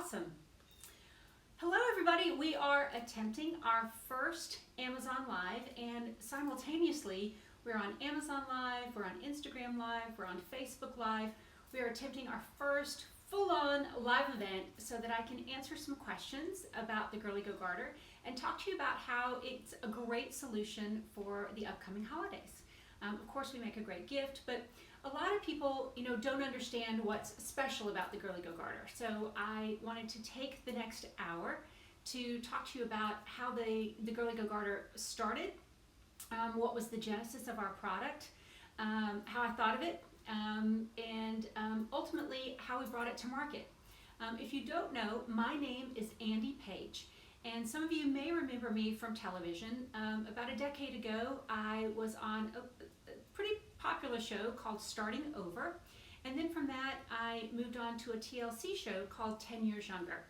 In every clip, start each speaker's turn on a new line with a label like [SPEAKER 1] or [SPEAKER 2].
[SPEAKER 1] Awesome. Hello everybody, we are attempting our first Amazon Live, and simultaneously we're on Amazon Live, we're on Instagram Live, we're on Facebook Live. We are attempting our first full-on live event so that I can answer some questions about the Girly Go Garter and talk to you about how it's a great solution for the upcoming holidays. Of course, we make a great gift, but a lot of people, don't understand what's special about the Girly Go Garter. So I wanted to take the next hour to talk to you about how the Girly Go Garter started, what was the genesis of our product, how I thought of it, and ultimately how we brought it to market. If you don't know, my name is Andy Page. And some of you may remember me from television. About a decade ago, I was on a pretty popular show called Starting Over. And then from that, I moved on to a TLC show called 10 Years Younger.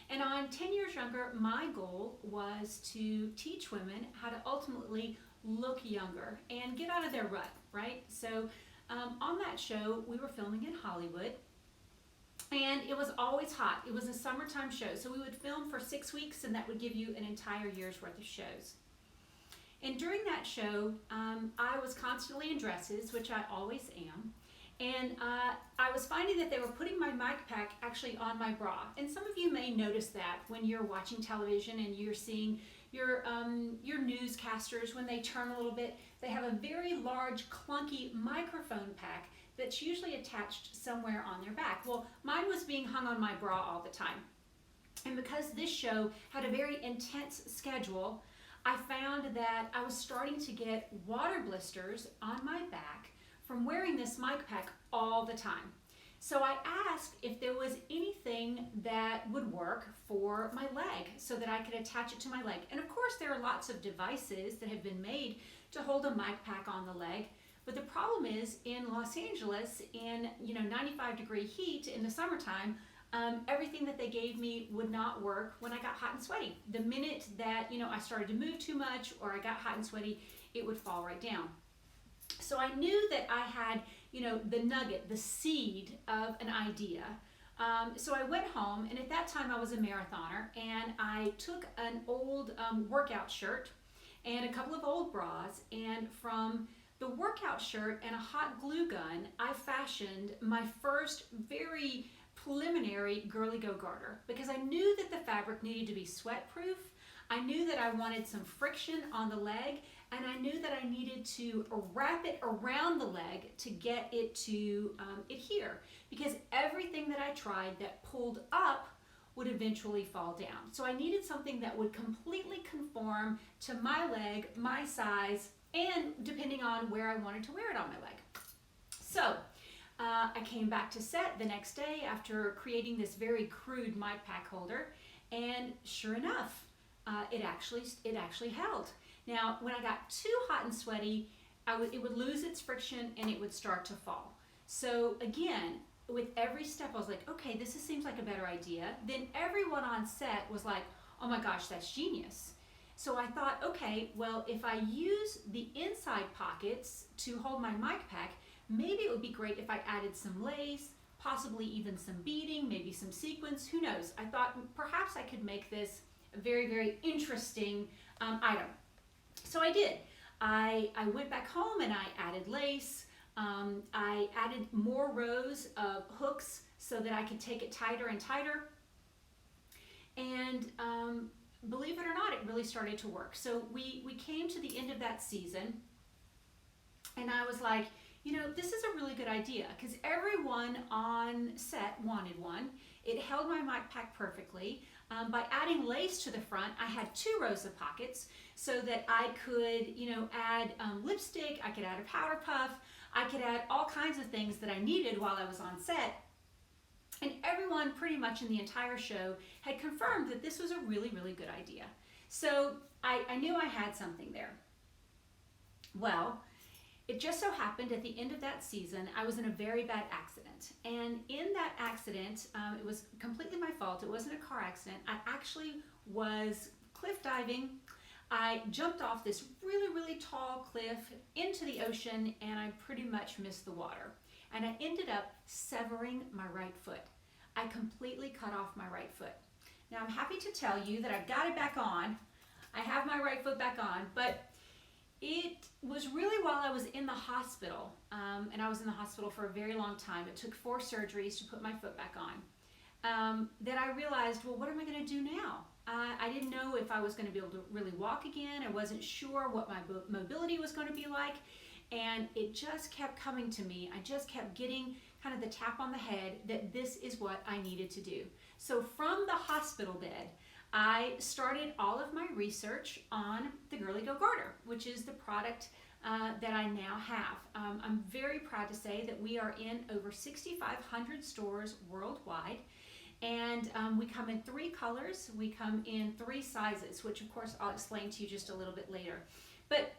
[SPEAKER 1] And on 10 Years Younger, my goal was to teach women how to ultimately look younger and get out of their rut, right? So on that show, we were filming in Hollywood. And it was always hot. It was a summertime show. So we would film for 6 weeks, and that would give you an entire year's worth of shows. And during that show, I was constantly in dresses, which I always am. And I was finding that they were putting my mic pack actually on my bra. And some of you may notice that when you're watching television and you're seeing your newscasters, when they turn a little bit, they have a very large, clunky microphone pack that's usually attached somewhere on their back. Well, mine was being hung on my bra all the time. And because this show had a very intense schedule, I found that I was starting to get water blisters on my back from wearing this mic pack all the time. So I asked if there was anything that would work for my leg so that I could attach it to my leg. And of course, there are lots of devices that have been made to hold a mic pack on the leg. But the problem is in Los Angeles, in 95-degree heat in the summertime, everything that they gave me would not work when I got hot and sweaty. The minute that I started to move too much or I got hot and sweaty, it would fall right down. So I knew that I had the nugget, the seed of an idea. So I went home, and at that time I was a marathoner, and I took an old workout shirt and a couple of old bras, and from the workout shirt and a hot glue gun, I fashioned my first very preliminary Girly Go Garter because I knew that the fabric needed to be sweat proof. I knew that I wanted some friction on the leg, and I knew that I needed to wrap it around the leg to get it to adhere, because everything that I tried that pulled up would eventually fall down. So I needed something that would completely conform to my leg, my size, and depending on where I wanted to wear it on my leg. So I came back to set the next day after creating this very crude mic pack holder, and sure enough, it actually held. Now, when I got too hot and sweaty, it would lose its friction and it would start to fall. So again, with every step, I was like, okay, this seems like a better idea. Then everyone on set was like, oh my gosh, that's genius. So I thought, okay, well, if I use the inside pockets to hold my mic pack, maybe it would be great if I added some lace, possibly even some beading, maybe some sequins, who knows? I thought perhaps I could make this a very, very interesting item. So I did. I went back home and I added lace. I added more rows of hooks so that I could take it tighter and tighter. And believe it or not, it really started to work. So we came to the end of that season, and I was like, this is a really good idea because everyone on set wanted one. It held my mic pack perfectly. By adding lace to the front, I had 2 rows of pockets so that I could, add lipstick, I could add a powder puff, I could add all kinds of things that I needed while I was on set. And everyone pretty much in the entire show had confirmed that this was a really, really good idea. So I knew I had something there. Well, it just so happened at the end of that season, I was in a very bad accident. And in that accident, it was completely my fault. It wasn't a car accident. I actually was cliff diving. I jumped off this really, really tall cliff into the ocean, and I pretty much missed the water. And I ended up severing my right foot. I completely cut off my right foot. Now I'm happy to tell you that I've got it back on. I have my right foot back on, but it was really while I was in the hospital, and I was in the hospital for a very long time. It took 4 surgeries to put my foot back on. That I realized, well, what am I going to do now? I didn't know if I was going to be able to really walk again. I wasn't sure what my mobility was going to be like, and it just kept coming to me. I just kept getting kind of the tap on the head that this is what I needed to do. So from the hospital bed, I started all of my research on the Girly Go Garter, which is the product that I now have. I'm very proud to say that we are in over 6,500 stores worldwide, and we come in 3 colors. We come in 3 sizes, which of course I'll explain to you just a little bit later. But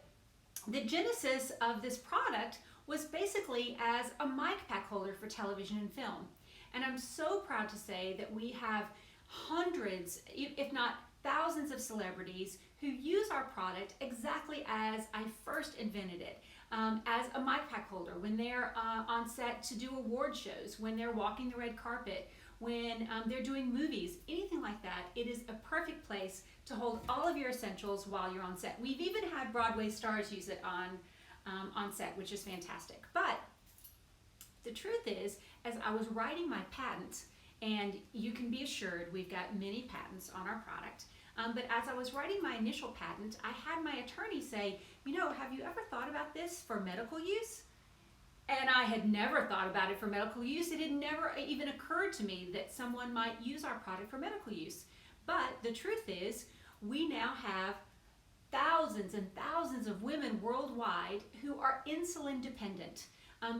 [SPEAKER 1] the genesis of this product was basically as a mic pack holder for television and film. And I'm so proud to say that we have hundreds, if not thousands of celebrities who use our product exactly as I first invented it, as a mic pack holder when they're on set to do award shows, when they're walking the red carpet, when they're doing movies, anything like that. It is a perfect place to hold all of your essentials while you're on set. We've even had Broadway stars use it on set, which is fantastic. But the truth is, as I was writing my patent, and you can be assured we've got many patents on our product, but as I was writing my initial patent, I had my attorney say, you know, have you ever thought about this for medical use? And I had never thought about it for medical use. It had never even occurred to me that someone might use our product for medical use. But the truth is, we now have thousands and thousands of women worldwide who are insulin dependent.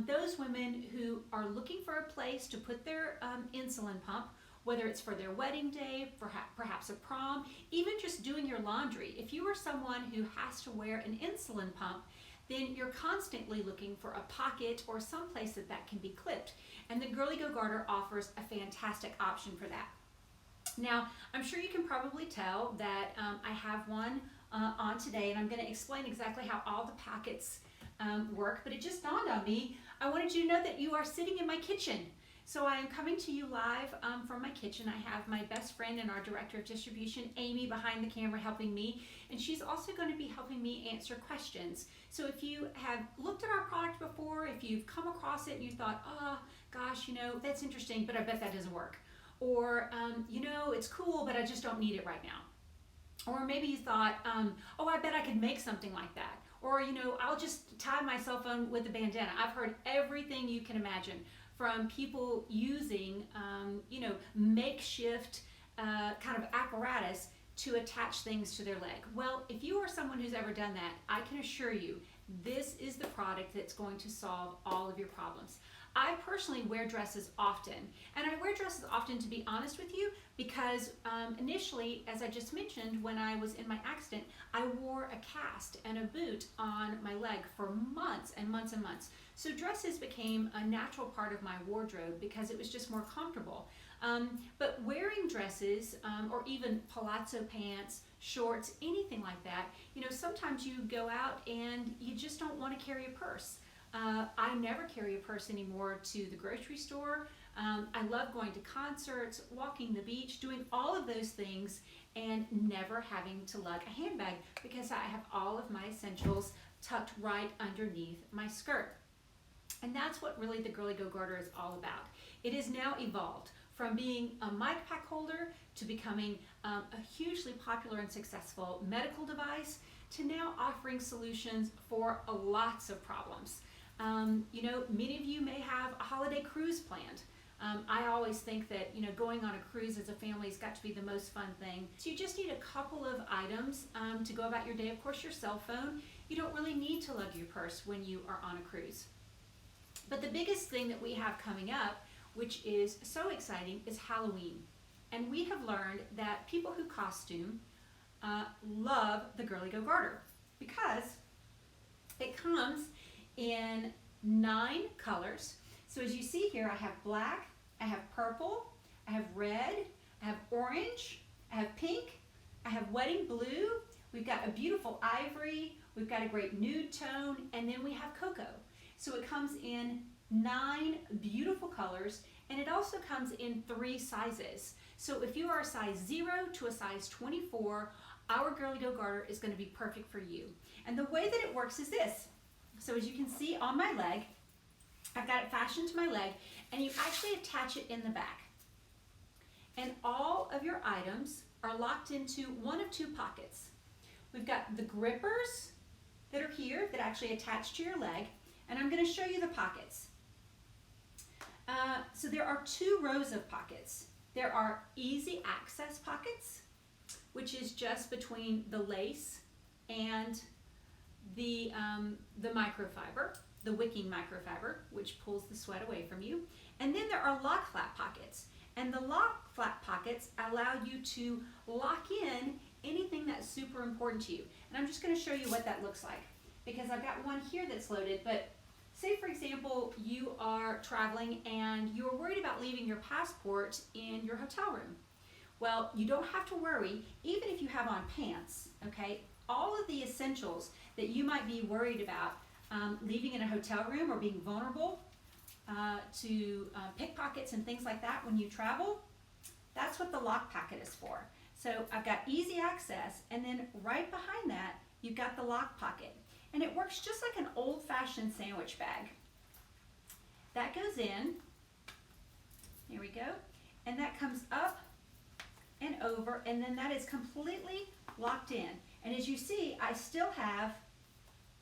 [SPEAKER 1] Those women who are looking for a place to put their insulin pump, whether it's for their wedding day, perhaps a prom, even just doing your laundry. If you are someone who has to wear an insulin pump, then you're constantly looking for a pocket or some place that can be clipped. And the Girly Go Garter offers a fantastic option for that. Now, I'm sure you can probably tell that I have one on today, and I'm going to explain exactly how all the pockets work, but it just dawned on me, I wanted you to know that you are sitting in my kitchen. So I am coming to you live from my kitchen. I have my best friend and our director of distribution, Amy, behind the camera helping me, and she's also going to be helping me answer questions. So if you have looked at our product before, if you've come across it and you thought, oh gosh, you know, that's interesting, but I bet that doesn't work. Or, you know, it's cool, but I just don't need it right now. Or maybe you thought, oh, I bet I could make something like that. Or, you know, I'll just tie my cell phone with a bandana. I've heard everything you can imagine, from people using, you know, makeshift kind of apparatus to attach things to their leg. Well, if you are someone who's ever done that, I can assure you this is the product that's going to solve all of your problems. I personally wear dresses often, and I wear dresses often, to be honest with you, because initially, as I just mentioned, when I was in my accident, I wore a cast and a boot on my leg for months and months and months. So dresses became a natural part of my wardrobe because it was just more comfortable. But wearing dresses or even palazzo pants, shorts, anything like that, you know, sometimes you go out and you just don't want to carry a purse. I never carry a purse anymore to the grocery store. I love going to concerts, walking the beach, doing all of those things, and never having to lug a handbag because I have all of my essentials tucked right underneath my skirt. And that's what really the Girly Go Garter is all about. It has now evolved from being a mic pack holder to becoming a hugely popular and successful medical device to now offering solutions for lots of problems. You know, many of you may have a holiday cruise planned. I always think that, you know, going on a cruise as a family has got to be the most fun thing. So you just need a couple of items to go about your day. Of course, your cell phone. You don't really need to lug your purse when you are on a cruise. But the biggest thing that we have coming up, which is so exciting, is Halloween. And we have learned that people who costume love the Girly Go Garter because it comes in 9 colors. So as you see here, I have black, I have purple, I have red, I have orange, I have pink, I have wedding blue, we've got a beautiful ivory, we've got a great nude tone, and then we have cocoa. So it comes in 9 beautiful colors, And it also comes in 3 sizes. So if you are a size 0 to a size 24, our Girly Go Garter is going to be perfect for you. And the way that it works is this. So as you can see on my leg, I've got it fastened to my leg, and you actually attach it in the back. And all of your items are locked into one of 2 pockets. We've got the grippers that are here that actually attach to your leg, and I'm going to show you the pockets. So there are 2 rows of pockets. There are easy access pockets, which is just between the lace and the microfiber, the wicking microfiber, which pulls the sweat away from you. And then there are lock flap pockets. And the lock flap pockets allow you to lock in anything that's super important to you. And I'm just going to show you what that looks like, because I've got one here that's loaded. But say, for example, you are traveling and you're worried about leaving your passport in your hotel room. Well, you don't have to worry, even if you have on pants, okay? All of the essentials that you might be worried about leaving in a hotel room or being vulnerable to pickpockets and things like that when you travel, that's what the lock pocket is for. So I've got easy access, and then right behind that, you've got the lock pocket. And it works just like an old-fashioned sandwich bag. That goes in, here we go, and that comes up and over, and then that is completely locked in. And as you see, I still have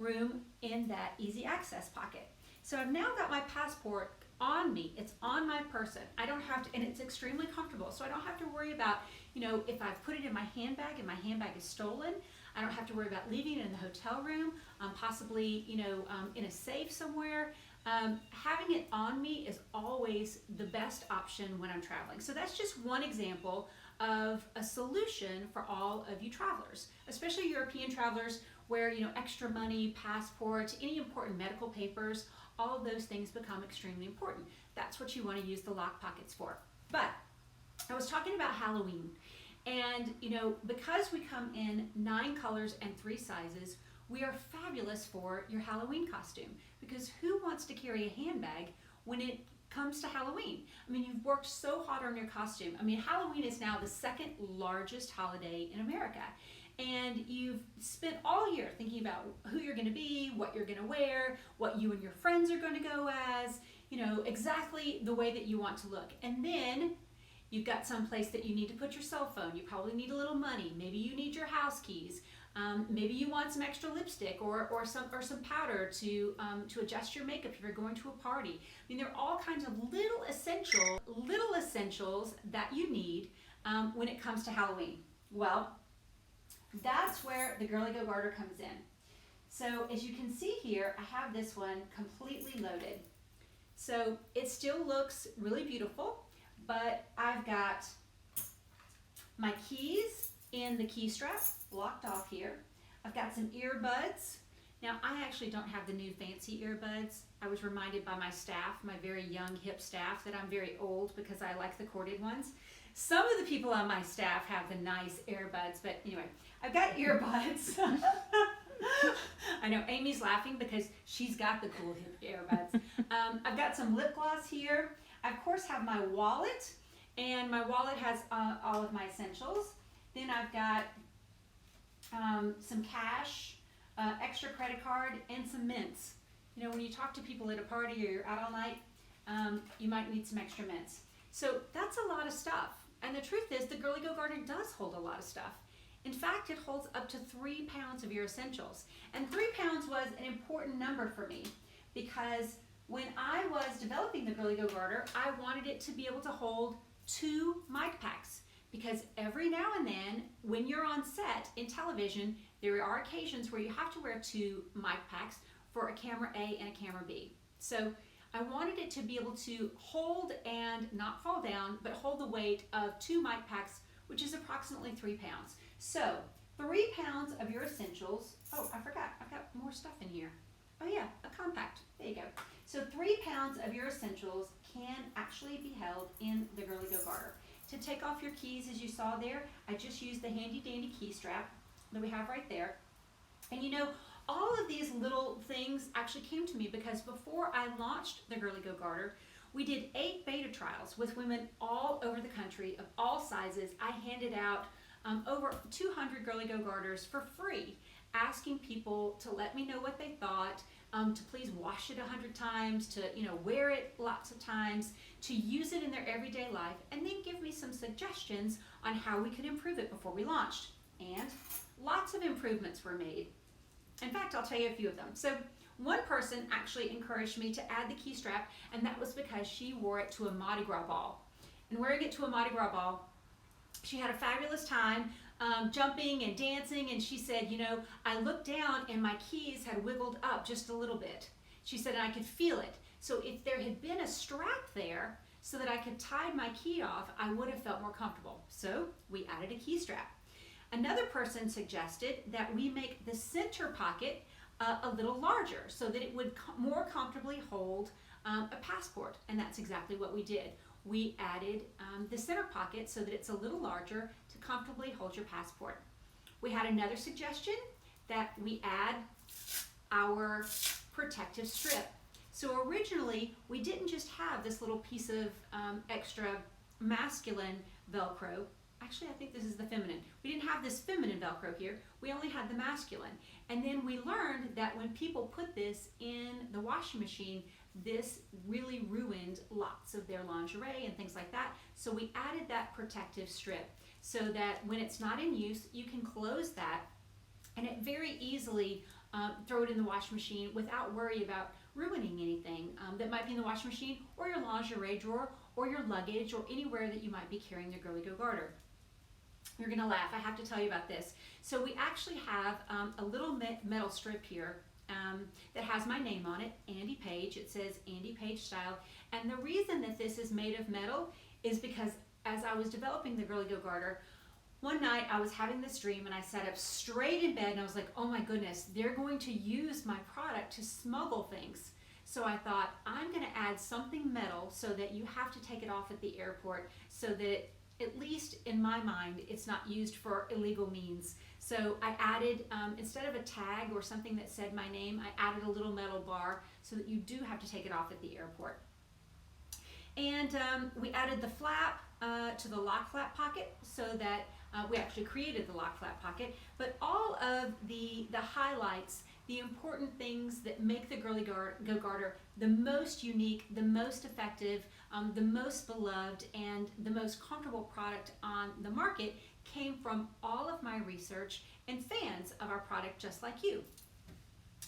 [SPEAKER 1] room in that easy access pocket. So I've now got my passport on me. It's on my person. I don't have to, and it's extremely comfortable. So I don't have to worry about, you know, if I've put it in my handbag and my handbag is stolen. I don't have to worry about leaving it in the hotel room, possibly, you know, in a safe somewhere. Having it on me is always the best option when I'm traveling. So that's just one example of a solution for all of you travelers, especially European travelers where, you know, extra money, passport, any important medical papers, all of those things become extremely important. That's what you want to use the lock pockets for. But I was talking about Halloween, and, you know, because we come in 9 colors and 3 sizes, we are fabulous for your Halloween costume, because who wants to carry a handbag when it comes to Halloween? I mean, you've worked so hard on your costume. I mean, Halloween is now the 2nd largest holiday in America. And you've spent all year thinking about who you're going to be, what you're going to wear, what you and your friends are going to go as, you know, exactly the way that you want to look. And then you've got some place that you need to put your cell phone. You probably need a little money. Maybe you need your house keys. Maybe you want some extra lipstick or some powder to adjust your makeup if you're going to a party. I mean, there are all kinds of little essentials that you need when it comes to Halloween. Well, that's where the Girly Go Garter comes in. So as you can see here, I have this one completely loaded. So it still looks really beautiful, but I've got my keys in the key strap locked off here. I've got some earbuds. Now, I actually don't have the new fancy earbuds. I was reminded by my staff, my very young, hip staff, that I'm very old because I like the corded ones. Some of the people on my staff have the nice earbuds, but anyway, I've got earbuds. I know Amy's laughing because she's got the cool hip earbuds. I've got some lip gloss here. I, of course, have my wallet, and my wallet has all of my essentials. Then I've got some cash, extra credit card, and some mints. You know, when you talk to people at a party or you're out all night, you might need some extra mints. So that's a lot of stuff. And the truth is, the Girly Go Garter does hold a lot of stuff. In fact, it holds up to 3 pounds of your essentials. And 3 pounds was an important number for me because when I was developing the Girly Go Garter, I wanted it to be able to hold 2 mic packs. Because every now and then, when you're on set in television, there are occasions where you have to wear 2 mic packs for a camera A and a camera B. So I wanted it to be able to hold and not fall down, but hold the weight of 2 mic packs, which is approximately 3 pounds. So 3 pounds of your essentials. Oh, I forgot, I've got more stuff in here. Oh yeah, a compact, there you go. So 3 pounds of your essentials can actually be held in the Girly Go Garter. To take off your keys, as you saw there, I just used the handy dandy key strap that we have right there. And you know, all of these little things actually came to me because before I launched the Girly Go Garter, We did 8 beta trials with women all over the country of all sizes. I handed out over 200 Girly Go garters for free, asking people to let me know what they thought, to please wash it 100 times, to wear it lots of times, to use it in their everyday life, and then give me some suggestions on how we could improve it before we launched. And lots of improvements were made. In fact, I'll tell you a few of them. So one person actually encouraged me to add the key strap, and that was because she wore it to a Mardi Gras ball. And wearing it to a Mardi Gras ball, she had a fabulous time jumping and dancing, and she said, I looked down and my keys had wiggled up just a little bit. She said, and I could feel it. So if there had been a strap there so that I could tie my key off, I would have felt more comfortable. So we added a key strap. Another person suggested that we make the center pocket a little larger so that it would more comfortably hold a passport, and that's exactly what we did. We added the center pocket so that it's a little larger to comfortably hold your passport. We had another suggestion that we add our protective strip. So originally, we didn't just have this little piece of extra masculine Velcro. Actually, I think this is the feminine. We didn't have this feminine Velcro here. We only had the masculine. And then we learned that when people put this in the washing machine, this really ruined lots of their lingerie and things like that. So we added that protective strip so that when it's not in use, you can close that and it very easily throw it in the washing machine without worry about ruining anything that might be in the washing machine or your lingerie drawer or your luggage or anywhere that you might be carrying your Girly Go garter. You're gonna laugh, I have to tell you about this. So we actually have a little metal strip here that has my name on it, Andy Page. It says Andy Page Style. And the reason that this is made of metal is because as I was developing the Girly Go garter, one night I was having this dream and I sat up straight in bed and I was like, oh my goodness, they're going to use my product to smuggle things. So I thought, I'm gonna add something metal so that you have to take it off at the airport so that at least in my mind, it's not used for illegal means. So I added, instead of a tag or something that said my name, I added a little metal bar so that you do have to take it off at the airport. And we added the flap to the lock flap pocket so that we actually created the lock flap pocket. But all of the highlights, the important things that make the Girly Go garter the most unique, the most effective, the most beloved, and the most comfortable product on the market came from all of my research and fans of our product just like you.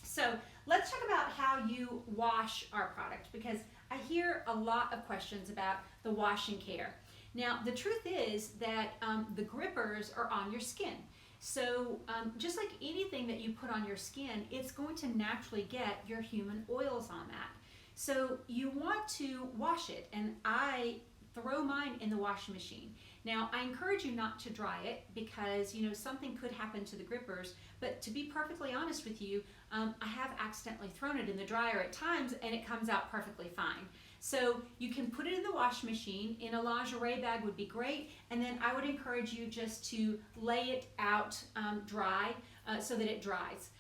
[SPEAKER 1] So let's talk about how you wash our product, because I hear a lot of questions about the washing care. Now, the truth is that the grippers are on your skin. So just like anything that you put on your skin, it's going to naturally get your human oils on that. So you want to wash it, and I throw mine in the washing machine. Now, I encourage you not to dry it because, something could happen to the grippers, but to be perfectly honest with you, I have accidentally thrown it in the dryer at times and it comes out perfectly fine. So you can put it in the washing machine. In a lingerie bag would be great, and then I would encourage you just to lay it out dry so that it dries.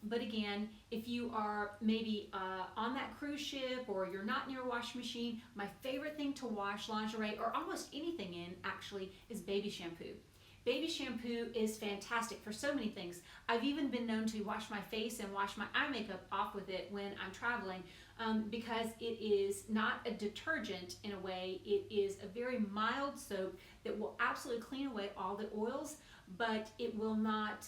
[SPEAKER 1] But again, if you are maybe on that cruise ship or you're not near a washing machine, my favorite thing to wash lingerie or almost anything in actually is baby shampoo. Baby shampoo is fantastic for so many things. I've even been known to wash my face and wash my eye makeup off with it when I'm traveling because it is not a detergent in a way. It is a very mild soap that will absolutely clean away all the oils, but it will not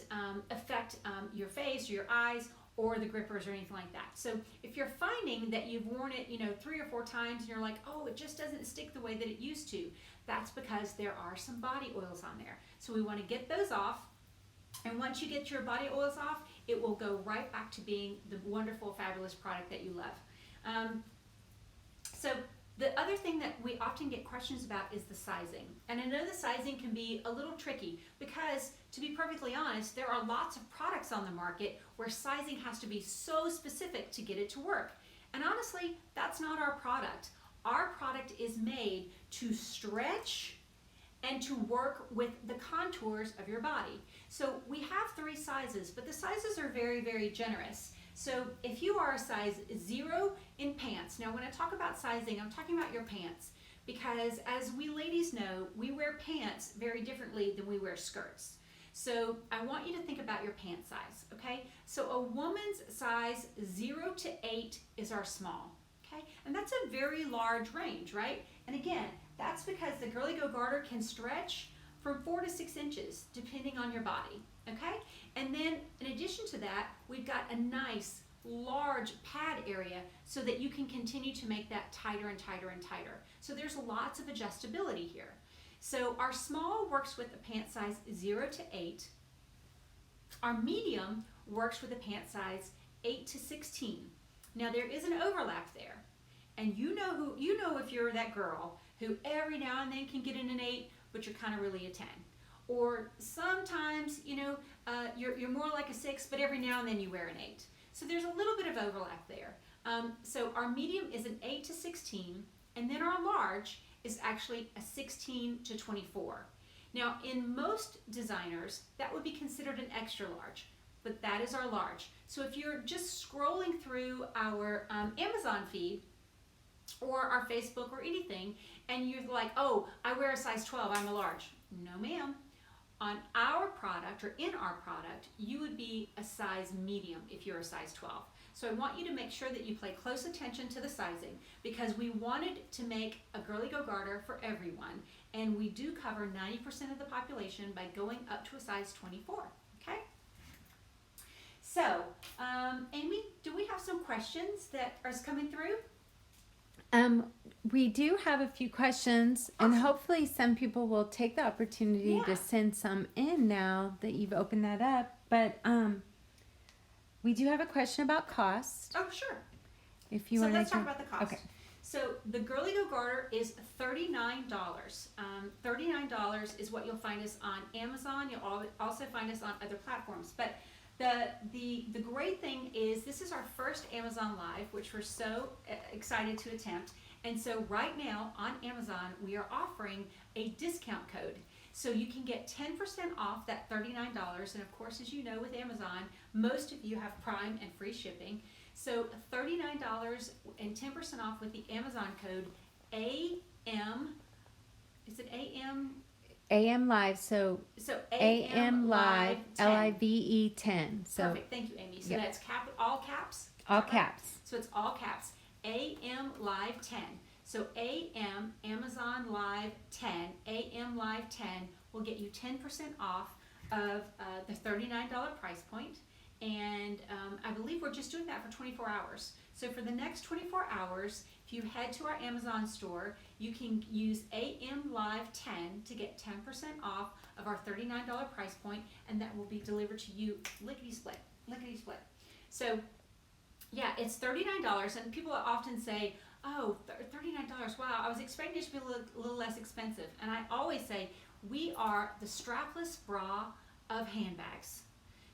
[SPEAKER 1] affect your face or your eyes or the grippers or anything like that. So if you're finding that you've worn it 3 or 4 times and you're like, oh, it just doesn't stick the way that it used to, that's because there are some body oils on there. So we want to get those off, and once you get your body oils off, it will go right back to being the wonderful, fabulous product that you love. So the other thing that we often get questions about is the sizing. And I know the sizing can be a little tricky because, to be perfectly honest, there are lots of products on the market where sizing has to be so specific to get it to work. And honestly, that's not our product. Our product is made to stretch and to work with the contours of your body. So we have 3 sizes, but the sizes are very, very generous. So if you are a size 0 in pants, now when I talk about sizing, I'm talking about your pants, because as we ladies know, we wear pants very differently than we wear skirts. So I want you to think about your pant size, okay? So a woman's size 0 to 8 is our small, okay? And that's a very large range, right? And again, that's because the Girly Go Garter can stretch from 4 to 6 inches, depending on your body, okay? And then in addition to that, we've got a nice large pad area so that you can continue to make that tighter and tighter and tighter. So there's lots of adjustability here. So our small works with the pant size 0 to 8. Our medium works with the pant size 8 to 16. Now there is an overlap there. And you know if you're that girl who every now and then can get in an 8, but you're kind of really a 10. Or sometimes, you're more like a 6, but every now and then you wear an 8. So there's a little bit of overlap there. So our medium is an 8 to 16, and then our large is actually a 16 to 24. Now, in most designers, that would be considered an extra large, but that is our large. So if you're just scrolling through our Amazon feed or our Facebook or anything, and you're like, oh, I wear a size 12, I'm a large. No, ma'am. On our product, or in our product, you would be a size medium if you're a size 12. So I want you to make sure that you pay close attention to the sizing, because we wanted to make a Girly Go Garter for everyone, and we do cover 90% of the population by going up to a size 24, okay? So, Amy, do we have some questions that are coming through?
[SPEAKER 2] We do have a few questions, and hopefully some people will take the opportunity to send some in now that you've opened that up. But we do have a question about cost.
[SPEAKER 1] Oh, sure.
[SPEAKER 2] If you
[SPEAKER 1] so
[SPEAKER 2] want to
[SPEAKER 1] let's talk about the cost.
[SPEAKER 2] Okay.
[SPEAKER 1] So the Girly Go Garter is $39. $39 is what you'll find us on Amazon. You'll also find us on other platforms. But the great thing is this is our first Amazon Live, which we're so excited to attempt. And so right now on Amazon, we are offering a discount code. So you can get 10% off that $39. And of course, as you know, with Amazon, most of you have Prime and free shipping. So $39 and 10% off with the Amazon code AM. Is it AM?
[SPEAKER 2] AM Live, so AM Live,
[SPEAKER 1] 10.
[SPEAKER 2] LIVE 10. So
[SPEAKER 1] perfect, thank you, Amy. So that's all caps?
[SPEAKER 2] All caps.
[SPEAKER 1] So it's all caps. AM Live 10. So AM, Amazon Live 10, AM Live 10 will get you 10% off of the $39 price point. And I believe we're just doing that for 24 hours. So for the next 24 hours, if you head to our Amazon store, you can use AM Live 10 to get 10% off of our $39 price point, and that will be delivered to you lickety-split, lickety-split. So yeah, it's $39, and people often say, oh, $39, wow, I was expecting it to be a little less expensive. And I always say, we are the strapless bra of handbags.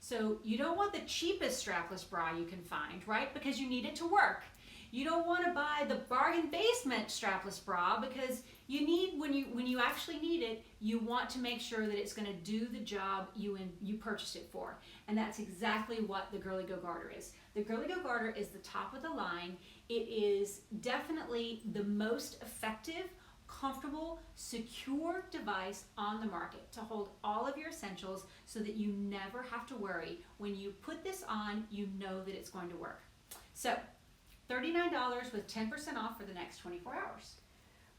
[SPEAKER 1] So you don't want the cheapest strapless bra you can find, right? Because you need it to work. You don't want to buy the bargain basement strapless bra, because you need, when you actually need it, you want to make sure that it's going to do the job you purchased it for. And that's exactly what the Girly Go Garter is. The Girly Go Garter is the top of the line. It is definitely the most effective, comfortable, secure device on the market to hold all of your essentials so that you never have to worry. When you put this on, you know that it's going to work. So $39 with 10% off for the next 24 hours.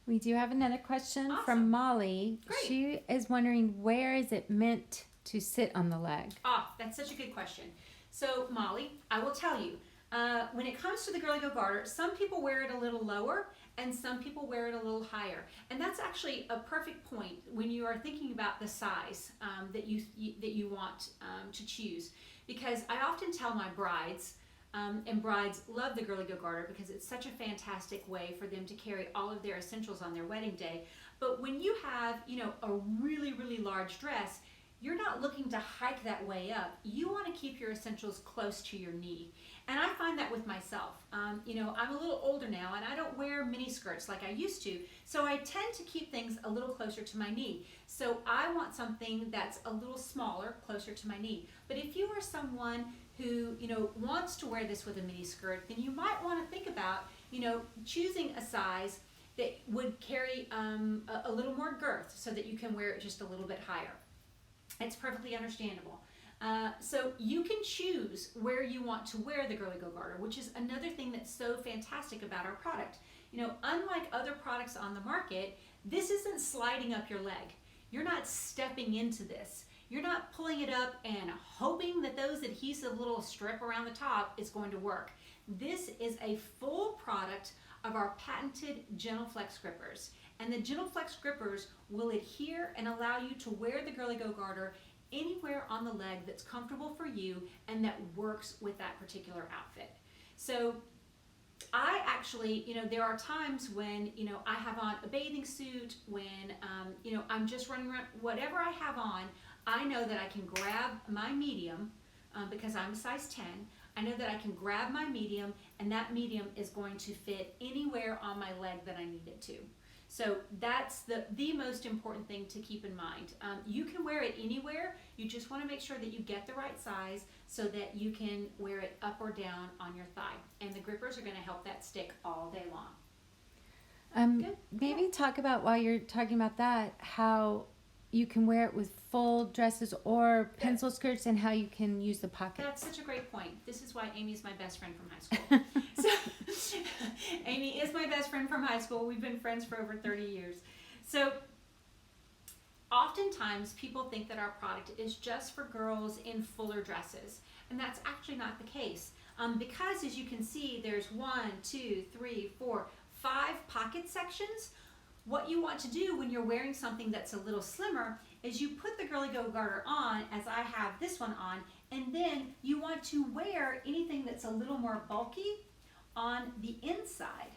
[SPEAKER 2] We do have another question
[SPEAKER 1] Awesome.
[SPEAKER 2] from Molly.
[SPEAKER 1] Great.
[SPEAKER 2] She is wondering, where is it meant to sit on the leg?
[SPEAKER 1] That's such a good question. So Molly, I will tell you, when it comes to the Girly Go Garter, some people wear it a little lower and some people wear it a little higher. And that's actually a perfect point when you are thinking about the size that you want to choose. Because I often tell my brides, and brides love the Girly Go Garter because it's such a fantastic way for them to carry all of their essentials on their wedding day. But when you have, a really, really large dress, you're not looking to hike that way up. You want to keep your essentials close to your knee. And I find that with myself. I'm a little older now and I don't wear mini skirts like I used to. So I tend to keep things a little closer to my knee. So I want something that's a little smaller, closer to my knee. But if you are someone who, wants to wear this with a mini skirt, then you might want to think about, choosing a size that would carry a little more girth so that you can wear it just a little bit higher. It's perfectly understandable. So you can choose where you want to wear the Girly Go Garter, which is another thing that's so fantastic about our product. Unlike other products on the market, this isn't sliding up your leg. You're not stepping into this. You're not pulling it up and hoping that those adhesive little strip around the top is going to work. This is a full product of our patented GentleFlex grippers. And the GentleFlex grippers will adhere and allow you to wear the Girly Go Garter anywhere on the leg that's comfortable for you and that works with that particular outfit. So I actually, there are times when, I have on a bathing suit, when, I'm just running around, whatever I have on, I know that I can grab my medium because I'm a size 10. I know that I can grab my medium and that medium is going to fit anywhere on my leg that I need it to. So that's the most important thing to keep in mind. You can wear it anywhere. You just want to make sure that you get the right size so that you can wear it up or down on your thigh. And the grippers are going to help that stick all day long.
[SPEAKER 2] Maybe talk about, while you're talking about that, how you can wear it with full dresses or pencil skirts and how you can use the pocket.
[SPEAKER 1] That's such a great point. This is why Amy is my best friend from high school. So, Amy is my best friend from high school. We've been friends for over 30 years. So oftentimes people think that our product is just for girls in fuller dresses, and that's actually not the case. Because as you can see, there's 1, 2, 3, 4, 5 pocket sections. What you want to do when you're wearing something that's a little slimmer is you put the Girly Go Garter on, as I have this one on, and then you want to wear anything that's a little more bulky on the inside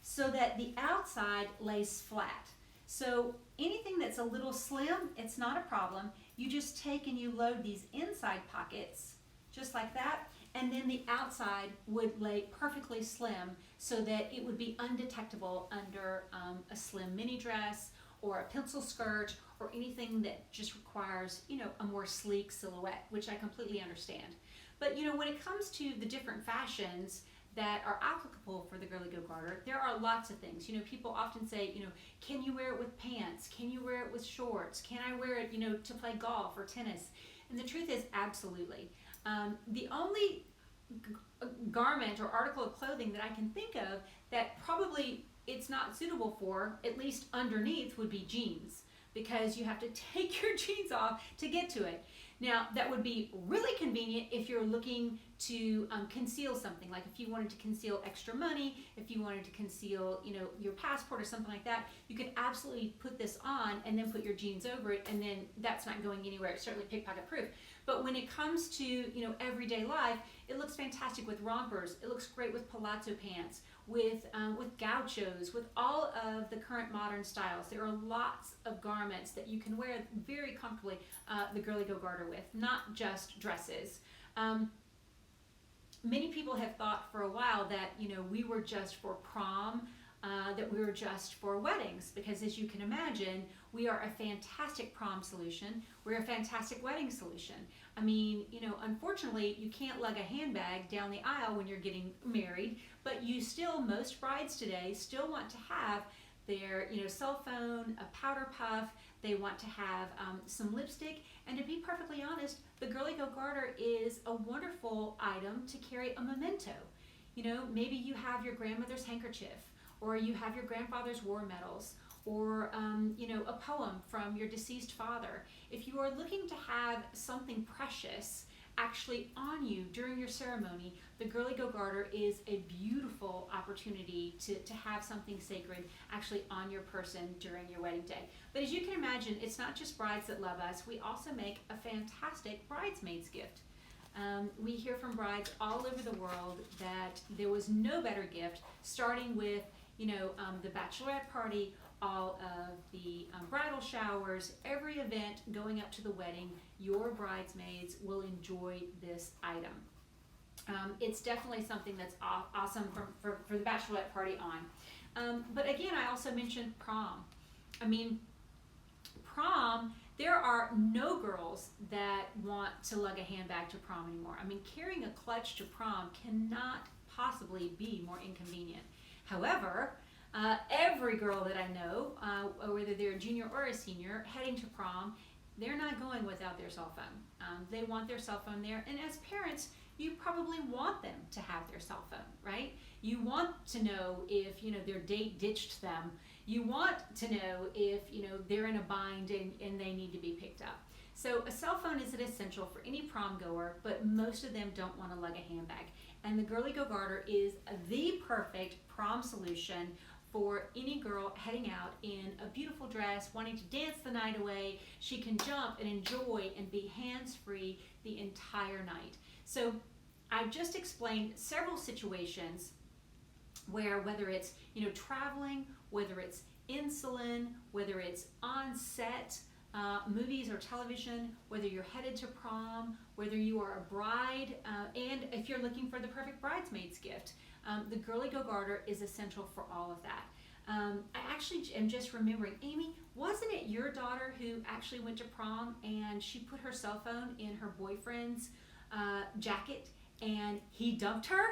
[SPEAKER 1] so that the outside lays flat. So anything that's a little slim, it's not a problem. You just take and you load these inside pockets just like that, and then the outside would lay perfectly slim so that it would be undetectable under a slim mini dress or a pencil skirt or anything that just requires, a more sleek silhouette, which I completely understand. But, when it comes to the different fashions that are applicable for the Girly Go Garter, there are lots of things. People often say, can you wear it with pants? Can you wear it with shorts? Can I wear it, to play golf or tennis? And the truth is, absolutely. The only garment or article of clothing that I can think of that probably it's not suitable for, at least underneath, would be jeans, because you have to take your jeans off to get to it. Now, that would be really convenient if you're looking to conceal something, like if you wanted to conceal extra money, if you wanted to conceal, your passport or something like that, you could absolutely put this on and then put your jeans over it, and then that's not going anywhere. It's certainly pickpocket proof. But when it comes to, everyday life, it looks fantastic with rompers. It looks great with palazzo pants, with gauchos, with all of the current modern styles. There are lots of garments that you can wear very comfortably the Girly Go Garter with, not just dresses. Many people have thought for a while that, we were just for prom, that we were just for weddings, because as you can imagine, we are a fantastic prom solution. We're a fantastic wedding solution. I mean, unfortunately, you can't lug a handbag down the aisle when you're getting married, but most brides today still want to have their, cell phone, a powder puff. They want to have some lipstick, and to be perfectly honest, the Girly Go Garter is a wonderful item to carry a memento. Maybe you have your grandmother's handkerchief, or you have your grandfather's war medals, or a poem from your deceased father. If you are looking to have something precious actually on you during your ceremony, the Girly Go Garter is a beautiful opportunity to have something sacred actually on your person during your wedding day. But as you can imagine, it's not just brides that love us. We also make a fantastic bridesmaid's gift. We hear from brides all over the world that there was no better gift, starting with the bachelorette party, all of the bridal showers, every event going up to the wedding. Your bridesmaids will enjoy this item. It's definitely something that's awesome for the bachelorette party on. But again, I also mentioned prom. I mean, prom, There are no girls that want to lug a handbag to prom anymore. I mean, carrying a clutch to prom cannot possibly be more inconvenient. However, every girl that I know, whether they're a junior or a senior, heading to prom, they're not going without their cell phone. They want their cell phone there, and as parents, you probably want them to have their cell phone, right? You want to know if, their date ditched them. You want to know if, they're in a bind and they need to be picked up. So a cell phone is an essential for any prom goer, but most of them don't want to lug a handbag. And the Girly Go Garter is the perfect prom solution for any girl heading out in a beautiful dress, wanting to dance the night away. She can jump and enjoy and be hands-free the entire night. So I've just explained several situations where, whether it's traveling, whether it's insulin, whether it's on set, movies or television, whether you're headed to prom, whether you are a bride, and if you're looking for the perfect bridesmaid's gift, the Girly Go Garter is essential for all of that. I actually am just remembering, Amy, wasn't it your daughter who actually went to prom and she put her cell phone in her boyfriend's jacket and he dumped her?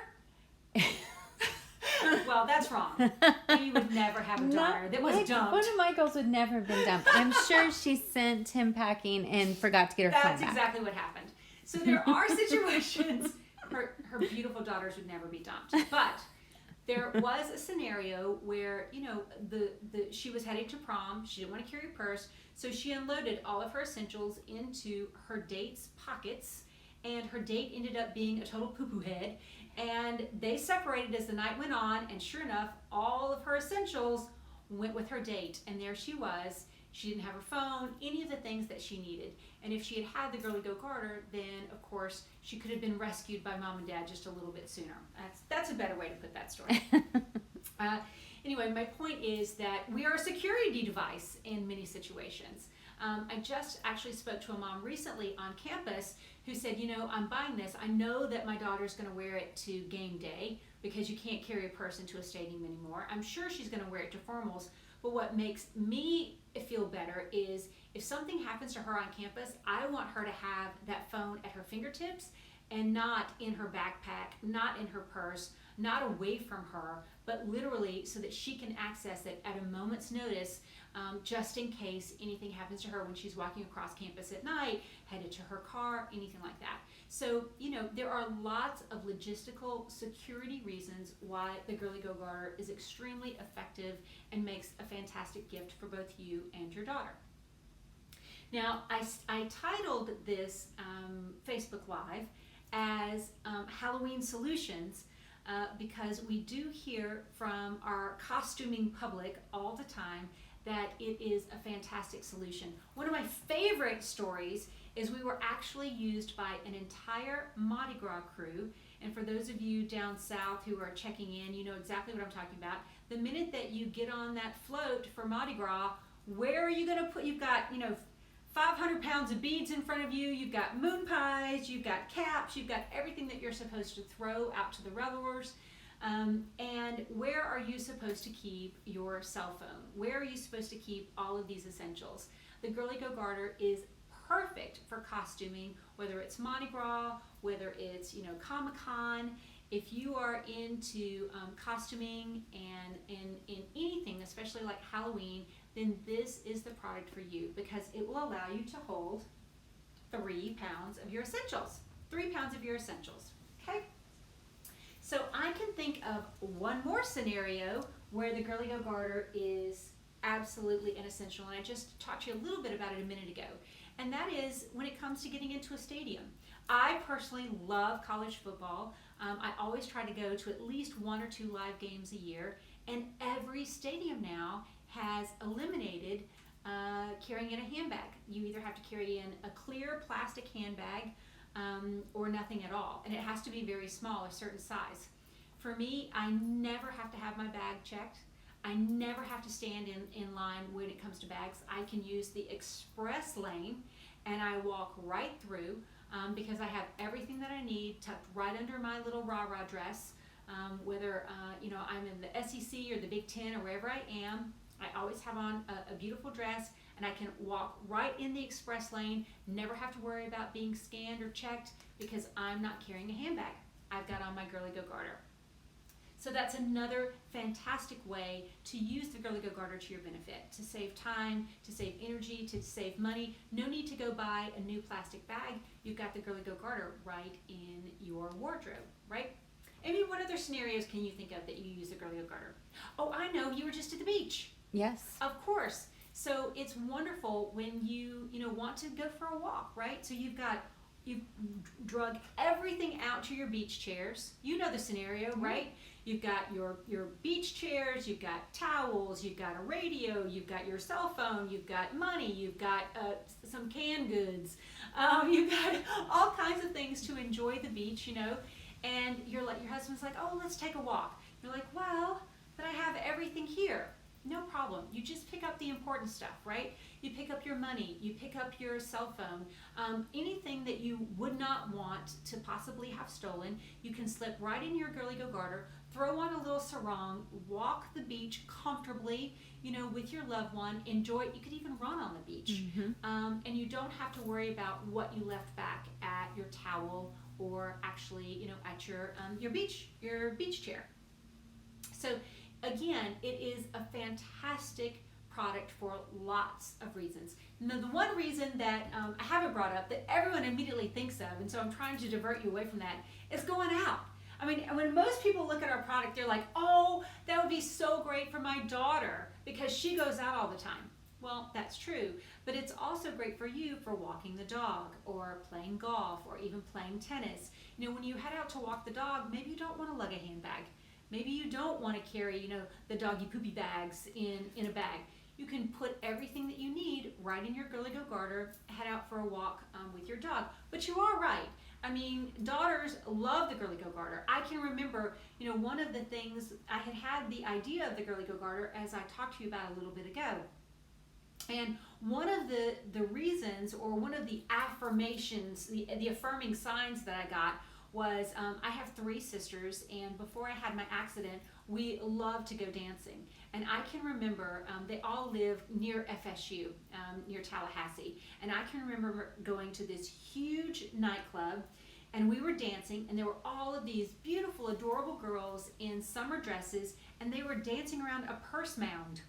[SPEAKER 1] Well, that's wrong. Amy would never have a daughter that was dumped.
[SPEAKER 2] One of my girls would never have been dumped. I'm sure she sent him packing and forgot to get her phone back.
[SPEAKER 1] That's exactly what happened. So there are situations, her beautiful daughters would never be dumped. But there was a scenario where, she was heading to prom. She didn't want to carry a purse. So she unloaded all of her essentials into her date's pockets. And her date ended up being a total poo-poo head. And they separated as the night went on. And sure enough, all of her essentials went with her date. And there she was. She didn't have her phone, any of the things that she needed. And if she had had the Girly Go Garter, then of course she could have been rescued by mom and dad just a little bit sooner. That's a better way to put that story. Anyway, my point is that we are a security device in many situations. I just actually spoke to a mom recently on campus who said, I'm buying this. I know that my daughter's going to wear it to game day because you can't carry a purse into a stadium anymore. I'm sure she's going to wear it to formals. But what makes me feel better is if something happens to her on campus, I want her to have that phone at her fingertips and not in her backpack, not in her purse, not away from her, but literally so that she can access it at a moment's notice, just in case anything happens to her when she's walking across campus at night, headed to her car, anything like that. So, there are lots of logistical security reasons why the Girly Go Garter is extremely effective and makes a fantastic gift for both you and your daughter. Now, I titled this Facebook Live as Halloween Solutions because we do hear from our costuming public all the time that it is a fantastic solution. One of my favorite stories is we were actually used by an entire Mardi Gras crew. And for those of you down south who are checking in, you know exactly what I'm talking about. The minute that you get on that float for Mardi Gras, where are you going to put, you've got, 500 pounds of beads in front of you, you've got moon pies, you've got caps, you've got everything that you're supposed to throw out to the revelers. And where are you supposed to keep your cell phone? Where are you supposed to keep all of these essentials? The Girly Go Garter is perfect for costuming, whether it's Mardi Gras, whether it's Comic-Con. If you are into costuming and in anything, especially like Halloween, then this is the product for you because it will allow you to hold 3 pounds of your essentials. 3 pounds of your essentials, okay? So I can think of one more scenario where the Girly Go Garter is absolutely an essential, and I just talked to you a little bit about it a minute ago, and that is when it comes to getting into a stadium. I personally love college football. I always try to go to at least 1 or 2 live games a year, and every stadium now has eliminated carrying in a handbag. You either have to carry in a clear plastic handbag or nothing at all, and it has to be very small, a certain size. For me, I never have to have my bag checked. I never have to stand in line when it comes to bags. I can use the express lane and I walk right through because I have everything that I need tucked right under my little rah-rah dress. Whether I'm in the SEC or the Big Ten or wherever I am, I always have on a beautiful dress and I can walk right in the express lane, never have to worry about being scanned or checked because I'm not carrying a handbag. I've got on my Girly Go garter. So that's another fantastic way to use the Girly Go garter to your benefit, to save time, to save energy, to save money. No need to go buy a new plastic bag. You've got the Girly Go garter right in your wardrobe, right? Amy, what other scenarios can you think of that you use the Girly Go garter? Oh, I know, you were just at the beach.
[SPEAKER 2] Yes.
[SPEAKER 1] Of course. So it's wonderful when you want to go for a walk, right? So you've drug everything out to your beach chairs. You know the scenario, right? You've got your beach chairs, you've got towels, you've got a radio, you've got your cell phone, you've got money, you've got some canned goods, you've got all kinds of things to enjoy the beach, and your husband's like, oh, let's take a walk. You're like, well, but I have everything here. No problem. You just pick up the important stuff, right? You pick up your money, you pick up your cell phone, anything that you would not want to possibly have stolen, you can slip right in your Girly Go garter, throw on a little sarong, walk the beach comfortably, with your loved one, enjoy it. You could even run on the beach. And you don't have to worry about what you left back at your towel or actually, at your beach chair. So again, it is a fantastic product for lots of reasons. Now, the one reason that I haven't brought up that everyone immediately thinks of, and so I'm trying to divert you away from that, is going out. I mean, when most people look at our product, they're like, oh, that would be so great for my daughter because she goes out all the time. Well, that's true, but it's also great for you for walking the dog or playing golf or even playing tennis. When you head out to walk the dog, maybe you don't want to lug a handbag. Maybe you don't want to carry, the doggy poopy bags in a bag. You can put everything that you need right in your Girly Go garter, head out for a walk with your dog. But you are right. I mean, daughters love the Girly Go garter. I can remember, one of the things, I had the idea of the Girly Go garter as I talked to you about a little bit ago. And one of the reasons, or one of the affirmations, the affirming signs that I got was I have 3 sisters, and before I had my accident, we loved to go dancing. And I can remember, they all live near FSU, near Tallahassee. And I can remember going to this huge nightclub, and we were dancing, and there were all of these beautiful, adorable girls in summer dresses, and they were dancing around a purse mound.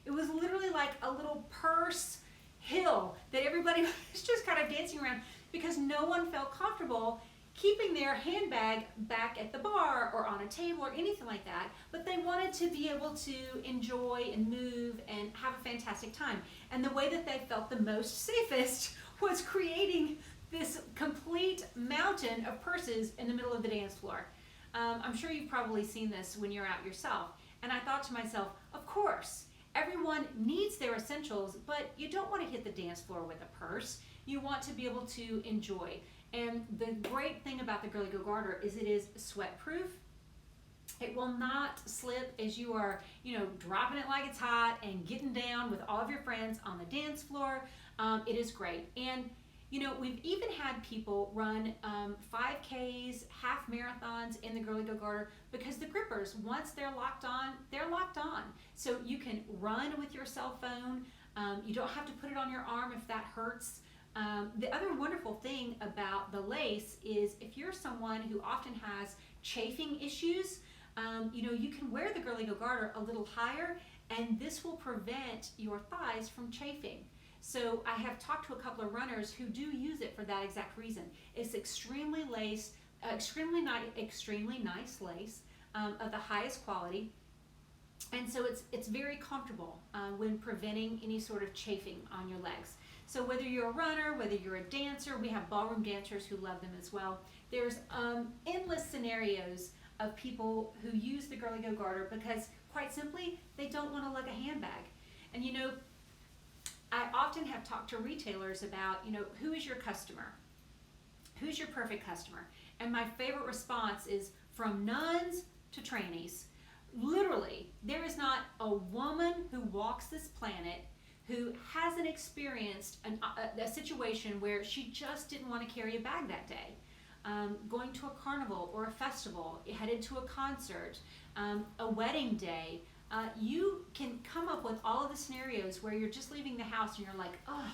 [SPEAKER 1] It was literally like a little purse hill that everybody was just kind of dancing around because no one felt comfortable keeping their handbag back at the bar or on a table or anything like that, but they wanted to be able to enjoy and move and have a fantastic time. And the way that they felt the most safest was creating this complete mountain of purses in the middle of the dance floor. I'm sure you've probably seen this when you're out yourself. And I thought to myself, of course, everyone needs their essentials, but you don't want to hit the dance floor with a purse. You want to be able to enjoy. And the great thing about the Girly Go garter is it is sweat proof. It will not slip as you are, dropping it like it's hot and getting down with all of your friends on the dance floor. It is great. And, we've even had people run 5Ks, half marathons in the Girly Go garter because the grippers, once they're locked on, they're locked on. So you can run with your cell phone. You don't have to put it on your arm if that hurts. The other wonderful thing about the lace is if you're someone who often has chafing issues, you can wear the Girly Go garter a little higher, and this will prevent your thighs from chafing. So I have talked to a couple of runners who do use it for that exact reason. It's extremely nice lace of the highest quality. And so it's very comfortable when preventing any sort of chafing on your legs. So whether you're a runner, whether you're a dancer, we have ballroom dancers who love them as well. There's endless scenarios of people who use the Girly Go garter because, quite simply, they don't want to lug a handbag. And I often have talked to retailers about, who is your customer? Who's your perfect customer? And my favorite response is from nuns to trannies. Literally, there is not a woman who walks this planet who hasn't experienced a situation where she just didn't want to carry a bag that day. Going to a carnival or a festival, headed to a concert, a wedding day, you can come up with all of the scenarios where you're just leaving the house and you're like, oh,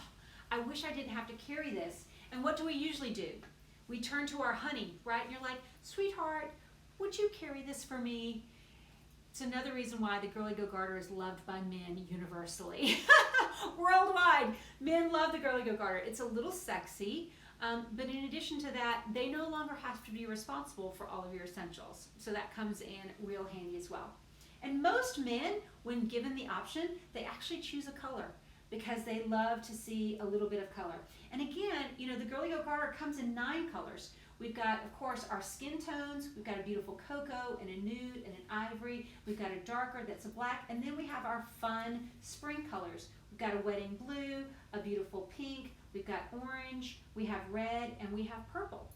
[SPEAKER 1] I wish I didn't have to carry this. And what do we usually do? We turn to our honey, right? And you're like, sweetheart, would you carry this for me? It's another reason why the Girly Go Garter is loved by men universally. Worldwide, men love the Girly Go Garter. It's a little sexy, but in addition to that, they no longer have to be responsible for all of your essentials. So that comes in real handy as well. And most men, when given the option, they actually choose a color because they love to see a little bit of color. And again, you know, the Girly Go Garter comes in 9 colors. We've got, of course, our skin tones. We've got a beautiful cocoa and a nude and an ivory. We've got a darker that's a black. And then we have our fun spring colors. We've got a wedding blue, a beautiful pink. We've got orange. We have red, and we have purple.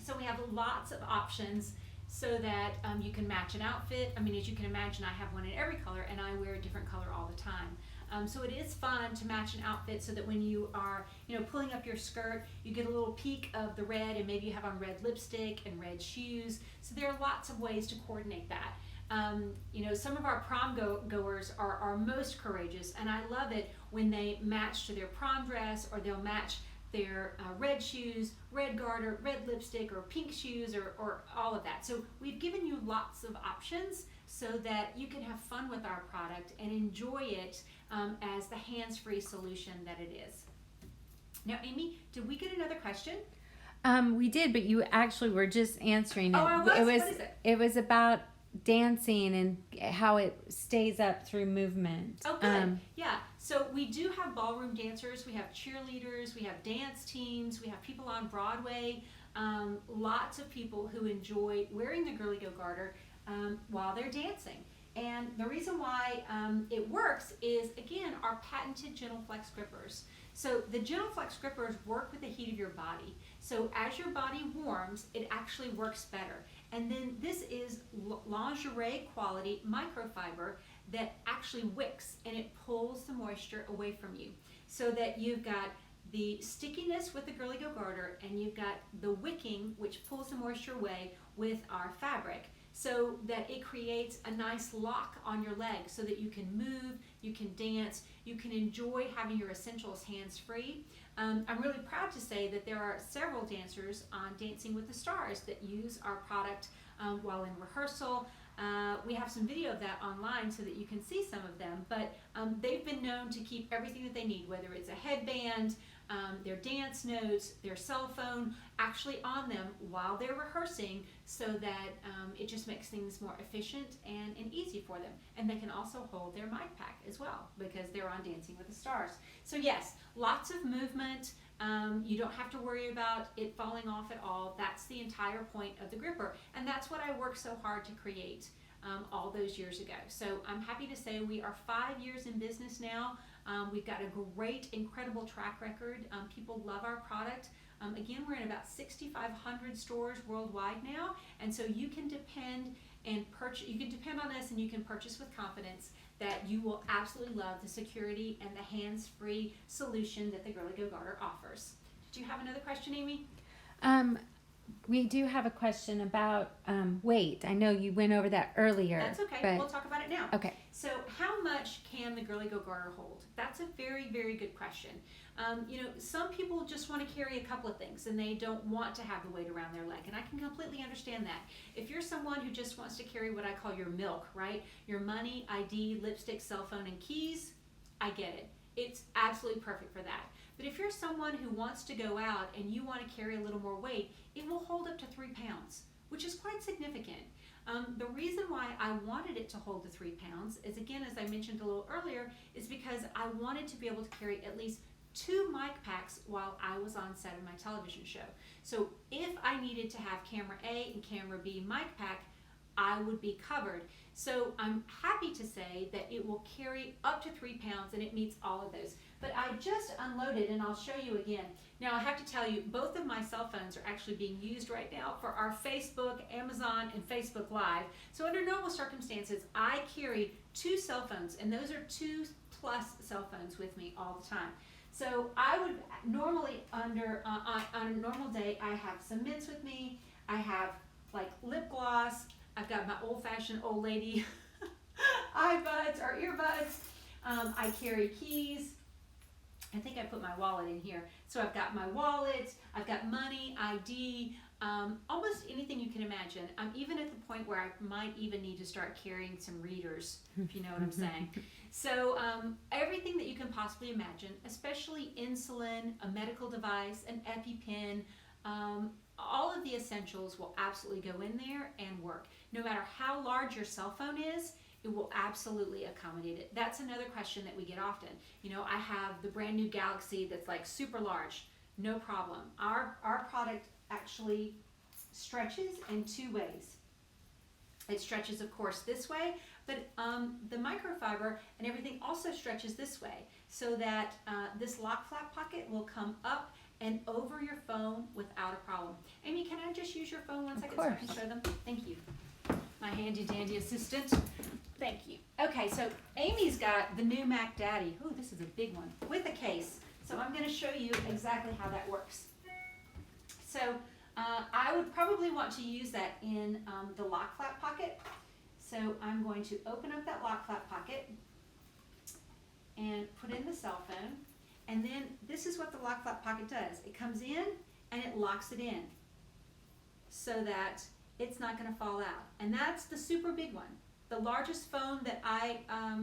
[SPEAKER 1] So we have lots of options so that you can match an outfit. I mean, as you can imagine, I have one in every color, and I wear a different color all the time. So it is fun to match an outfit so that when you are, you know, pulling up your skirt, you get a little peek of the red, and maybe you have on red lipstick and red shoes. So there are lots of ways to coordinate that. You know, some of our prom goers are most courageous, and I love it when they match to their prom dress, or they'll match their red shoes, red garter, red lipstick, or pink shoes, or all of that. So we've given you lots of options so that you can have fun with our product and enjoy it as the hands-free solution that it is. Now, Amy, did we get another question?
[SPEAKER 2] We did, but you actually were just answering it.
[SPEAKER 1] Oh, I was?
[SPEAKER 2] It was,
[SPEAKER 1] what is it?
[SPEAKER 2] It was about dancing and how it stays up through movement.
[SPEAKER 1] Oh, good. Yeah. So we do have ballroom dancers. We have cheerleaders. We have dance teams. We have people on Broadway. Lots of people who enjoy wearing the Girly Go Garter while they're dancing. And the reason why it works is, again, our patented Gentle Flex grippers. So the Gentle Flex grippers work with the heat of your body. So as your body warms, it actually works better. And then this is lingerie quality microfiber that actually wicks, and it pulls the moisture away from you. So that you've got the stickiness with the Girly Go Garter, and you've got the wicking, which pulls the moisture away with our fabric, so that it creates a nice lock on your legs so that you can move, you can dance, you can enjoy having your essentials hands-free. I'm really proud to say that there are several dancers on Dancing with the Stars that use our product while in rehearsal. We have some video of that online so that you can see some of them, but they've been known to keep everything that they need, whether it's a headband, their dance notes, their cell phone, actually on them while they're rehearsing, so that it just makes things more efficient and easy for them. And they can also hold their mic pack as well because they're on Dancing with the Stars. So yes, lots of movement. You don't have to worry about it falling off at all. That's the entire point of the gripper, and that's what I worked so hard to create all those years ago. So I'm happy to say we are 5 years in business now. We've got a great, incredible track record. People love our product. Again, we're in about 6,500 stores worldwide now, and so you can depend and purchase. You can depend on us, and you can purchase with confidence that you will absolutely love the security and the hands-free solution that the Girly Go Garter offers. Did you have another question, Amy?
[SPEAKER 2] We do have a question about weight. I know you went over that earlier.
[SPEAKER 1] That's okay.
[SPEAKER 2] But...
[SPEAKER 1] We'll talk about it now.
[SPEAKER 2] Okay.
[SPEAKER 1] So how much can the Girly Go Garter hold? That's a very, very good question. You know, some people just want to carry a couple of things and they don't want to have the weight around their leg, and I can completely understand that. If you're someone who just wants to carry what I call your milk, right? Your money, ID, lipstick, cell phone, and keys, I get it. It's absolutely perfect for that. But if you're someone who wants to go out and you want to carry a little more weight, it will hold up to 3 pounds, which is quite significant. The reason why I wanted it to hold to 3 pounds is, again, as I mentioned a little earlier, is because I wanted to be able to carry at least 2 mic packs while I was on set of my television show. So if I needed to have camera A and camera B mic pack, I would be covered. So I'm happy to say that it will carry up to 3 pounds, and it meets all of those. But I just unloaded, and I'll show you again. Now I have to tell you, both of my cell phones are actually being used right now for our Facebook, Amazon, and Facebook Live. So under normal circumstances, I carry 2 cell phones, and those are 2+ cell phones with me all the time. So I would normally, on a normal day, I have some mints with me. I have like lip gloss. I've got my old-fashioned old lady iBuds or earbuds. I carry keys. I think I put my wallet in here. So I've got my wallet, I've got money, ID, almost anything you can imagine. I'm even at the point where I might even need to start carrying some readers, if you know what I'm saying. So everything that you can possibly imagine, especially insulin, a medical device, an EpiPen, all of the essentials will absolutely go in there and work. No matter how large your cell phone is, it will absolutely accommodate it. That's another question that we get often. You know, I have the brand new Galaxy that's like super large. No problem. Our product actually stretches in two ways. It stretches, of course, this way, but the microfiber and everything also stretches this way, so that this lock flap pocket will come up and over your phone without a problem. Amy, can I just use your phone 1 second so I can show them? Thank you. My handy dandy assistant. Thank you. Okay, so Amy's got the new Mac Daddy. Ooh, this is a big one with a case. So I'm going to show you exactly how that works. So I would probably want to use that in the lock flap pocket. So I'm going to open up that lock flap pocket and put in the cell phone. And then this is what the lock flap pocket does. It comes in and it locks it in so that it's not going to fall out. And that's the super big one, the largest phone that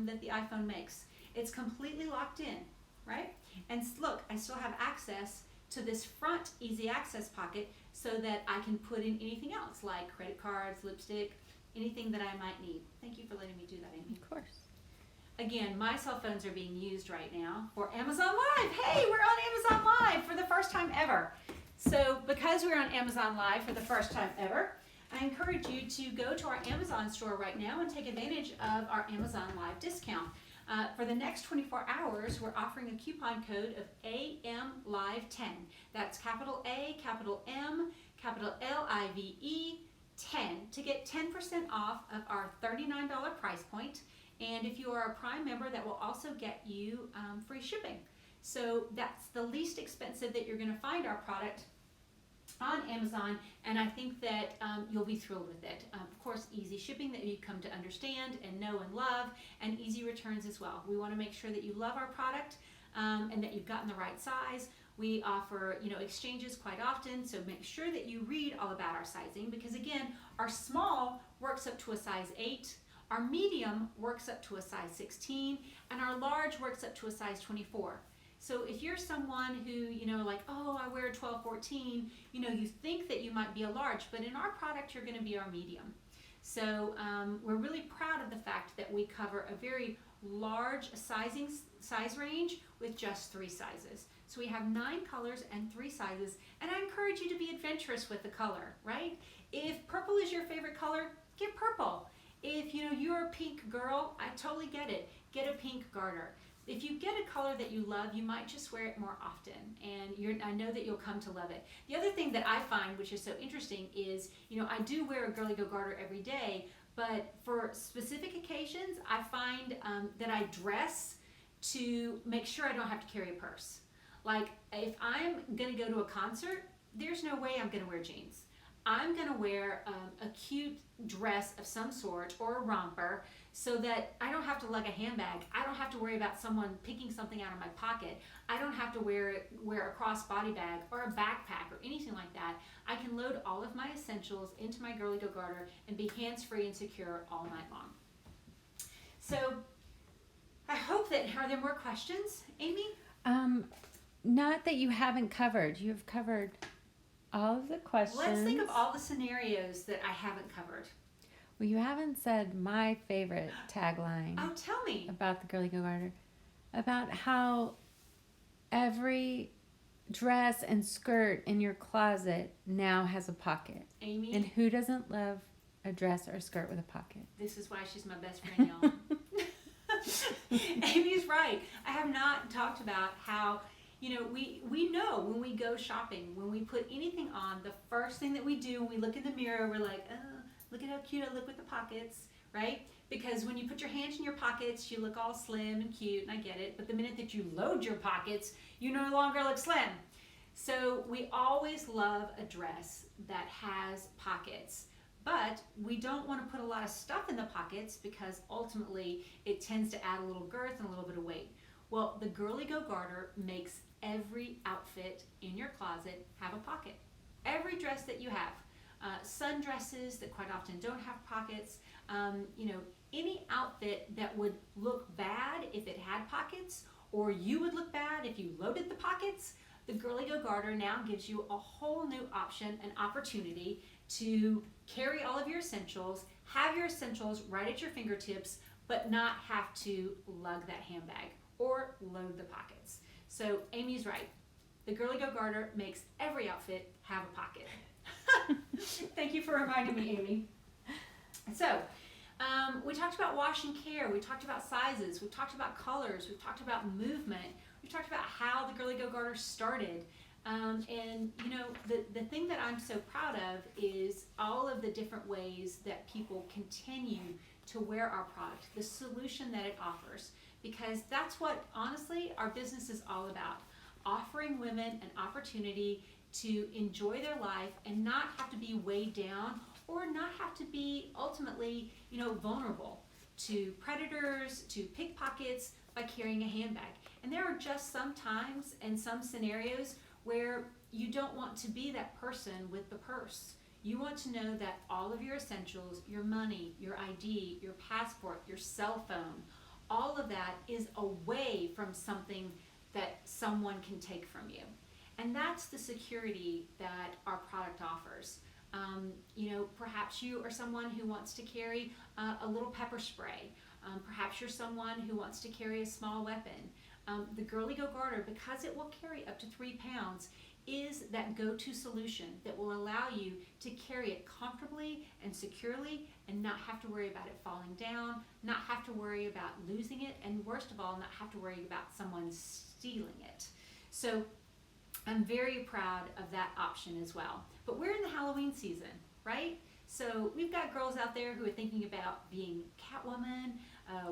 [SPEAKER 1] that the iPhone makes. It's completely locked in, right? And look, I still have access to this front easy access pocket so that I can put in anything else like credit cards, lipstick, anything that I might need. Thank you for letting me do that, Amy.
[SPEAKER 2] Of course.
[SPEAKER 1] Again, my cell phones are being used right now for Amazon Live. Hey, we're on Amazon Live for the first time ever. So because we're on Amazon Live for the first time ever, I encourage you to go to our Amazon store right now and take advantage of our Amazon Live discount. For the next 24 hours, we're offering a coupon code of AMLive10. That's capital A, capital M, capital LIVE 10 to get 10% off of our $39 price point. And if you are a Prime member, that will also get you free shipping. So that's the least expensive that you're going to find our product on Amazon, and I think that you'll be thrilled with it. Of course, easy shipping that you come to understand and know and love, and easy returns as well. We want to make sure that you love our product and that you've gotten the right size. We offer, exchanges quite often, so make sure that you read all about our sizing, because again, our small works up to a size 8, our medium works up to a size 16, and our large works up to a size 24. So if you're someone who, like, oh, I wear a 12, 14, you think that you might be a large, but in our product, you're going to be our medium. So we're really proud of the fact that we cover a very large size range with just 3 sizes. So we have 9 colors and 3 sizes, and I encourage you to be adventurous with the color, right? If purple is your favorite color, get purple. If you're a pink girl, I totally get it. Get a pink garter. If you get a color that you love, you might just wear it more often, and I know that you'll come to love it. The other thing that I find, which is so interesting, is I do wear a Girly Go garter every day, but for specific occasions, I find that I dress to make sure I don't have to carry a purse. Like if I'm going to go to a concert, there's no way I'm going to wear jeans. I'm going to wear a cute dress of some sort or a romper so that I don't have to lug a handbag. I don't have to worry about someone picking something out of my pocket. I don't have to wear a crossbody bag or a backpack or anything like that. I can load all of my essentials into my Girly Go garter and be hands-free and secure all night long. So I hope that, are there more questions, Amy?
[SPEAKER 2] Not that you haven't covered. You've covered all of the questions.
[SPEAKER 1] Let's think of all the scenarios that I haven't covered.
[SPEAKER 2] Well, you haven't said my favorite tagline.
[SPEAKER 1] Oh, tell me.
[SPEAKER 2] About the Girly Go garter. About how every dress and skirt in your closet now has a pocket.
[SPEAKER 1] Amy.
[SPEAKER 2] And who doesn't love a dress or a skirt with a pocket?
[SPEAKER 1] This is why she's my best friend, y'all. Amy's right. I have not talked about how, we know when we go shopping, when we put anything on, the first thing that we do when we look in the mirror, we're like, oh, look at how cute I look with the pockets, right? Because when you put your hands in your pockets, you look all slim and cute, and I get it. But the minute that you load your pockets, you no longer look slim. So we always love a dress that has pockets. But we don't want to put a lot of stuff in the pockets because ultimately it tends to add a little girth and a little bit of weight. Well, the Girly Go Garter makes every outfit in your closet have a pocket. Every dress that you have, sundresses that quite often don't have pockets, any outfit that would look bad if it had pockets, or you would look bad if you loaded the pockets, the Girly Go Garter now gives you a whole new option and opportunity to carry all of your essentials, have your essentials right at your fingertips, but not have to lug that handbag or load the pockets. So Amy's right. The Girly Go Garter makes every outfit have a pocket. Thank you for reminding me, Amy. So, we talked about wash and care. We talked about sizes. We talked about colors. We talked about movement. We talked about how the Girly Go Garter started. The thing that I'm so proud of is all of the different ways that people continue to wear our product, the solution that it offers, because that's what, honestly, our business is all about. Offering women an opportunity to enjoy their life and not have to be weighed down or not have to be ultimately, vulnerable to predators, to pickpockets by carrying a handbag. And there are just some times and some scenarios where you don't want to be that person with the purse. You want to know that all of your essentials, your money, your ID, your passport, your cell phone, all of that is away from something that someone can take from you. And that's the security that our product offers. Perhaps you are someone who wants to carry a little pepper spray. Perhaps you're someone who wants to carry a small weapon. The Girly Go Garter, because it will carry up to 3 pounds, is that go-to solution that will allow you to carry it comfortably and securely and not have to worry about it falling down, not have to worry about losing it, and worst of all, not have to worry about someone stealing it. So I'm very proud of that option as well. But we're in the Halloween season, right? So we've got girls out there who are thinking about being Catwoman,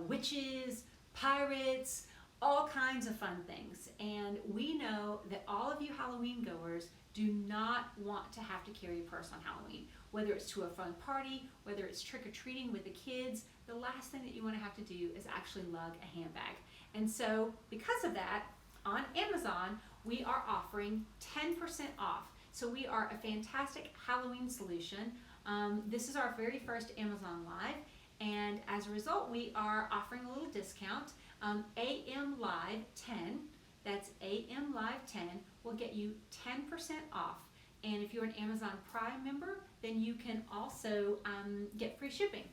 [SPEAKER 1] witches, pirates, all kinds of fun things. And we know that all of you Halloween goers do not want to have to carry a purse on Halloween. Whether it's to a fun party, whether it's trick-or-treating with the kids, the last thing that you want to have to do is actually lug a handbag. And so because of that, on Amazon, we are offering 10% off. So we are a fantastic Halloween solution. This is our very first Amazon Live, and as a result, we are offering a little discount. AM Live 10, that's AM Live 10, will get you 10% off. And if you're an Amazon Prime member, then you can also get free shipping.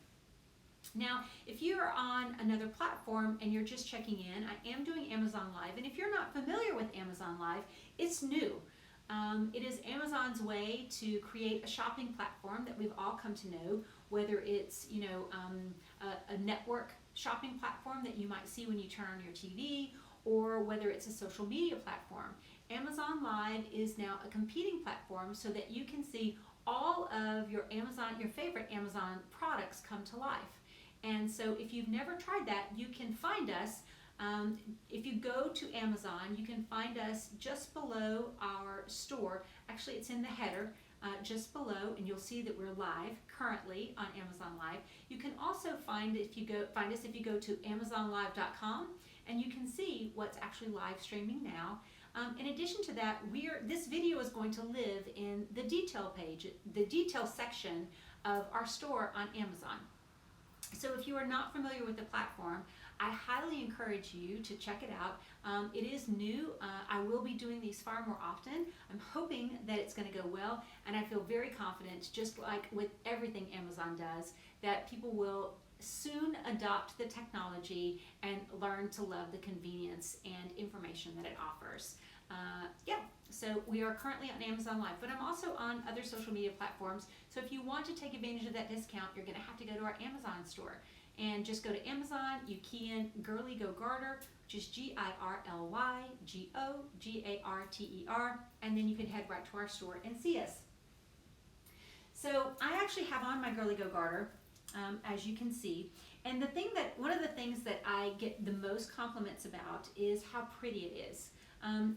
[SPEAKER 1] Now, if you're on another platform and you're just checking in, I am doing Amazon Live. And if you're not familiar with Amazon Live, it's new. It is Amazon's way to create a shopping platform that we've all come to know, whether it's a network shopping platform that you might see when you turn on your TV, or whether it's a social media platform. Amazon Live is now a competing platform so that you can see all of your favorite Amazon products come to life. And so if you've never tried that, you can find us. If you go to Amazon, you can find us just below our store. Actually, it's in the header just below, and you'll see that we're live currently on Amazon Live. You can also find us if you go to amazonlive.com, and you can see what's actually live streaming now. In addition to that, this video is going to live in the detail page, the detail section of our store on Amazon. So if you are not familiar with the platform, I highly encourage you to check it out. It is new. I will be doing these far more often. I'm hoping that it's going to go well, and I feel very confident, just like with everything Amazon does, that people will soon adopt the technology and learn to love the convenience and information that it offers. So we are currently on Amazon Live, but I'm also on other social media platforms. So if you want to take advantage of that discount, you're going to have to go to our Amazon store. And just go to Amazon, you key in Girly Go Garter, which is GIRLYGOGARTER, and then you can head right to our store and see us. So I actually have on my Girly Go Garter, as you can see. And one of the things that I get the most compliments about is how pretty it is.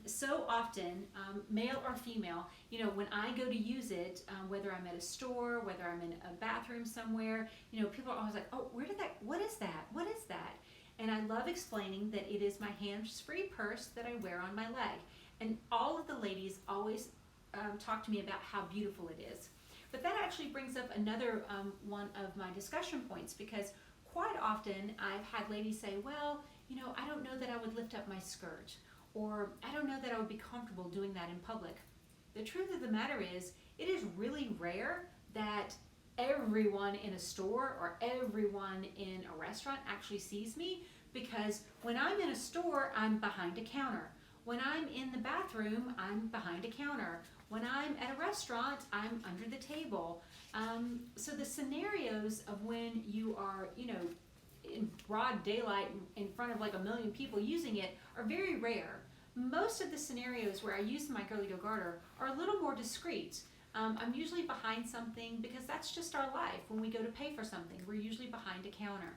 [SPEAKER 1] So often, male or female, when I go to use it, whether I'm at a store, whether I'm in a bathroom somewhere, people are always like, oh, what is that? What is that? And I love explaining that it is my hands-free purse that I wear on my leg. And all of the ladies always talk to me about how beautiful it is. But that actually brings up another one of my discussion points, because quite often I've had ladies say, well, I don't know that I would lift up my skirt, or I don't know that I would be comfortable doing that in public. The truth of the matter is, it is really rare that everyone in a store or everyone in a restaurant actually sees me, because when I'm in a store, I'm behind a counter. When I'm in the bathroom, I'm behind a counter. When I'm at a restaurant, I'm under the table. So the scenarios of when you are, in broad daylight in front of like a million people using it are very rare. Most of the scenarios where I use my Girly Go Garter are a little more discreet. I'm usually behind something, because that's just our life. When we go to pay for something, we're usually behind a counter.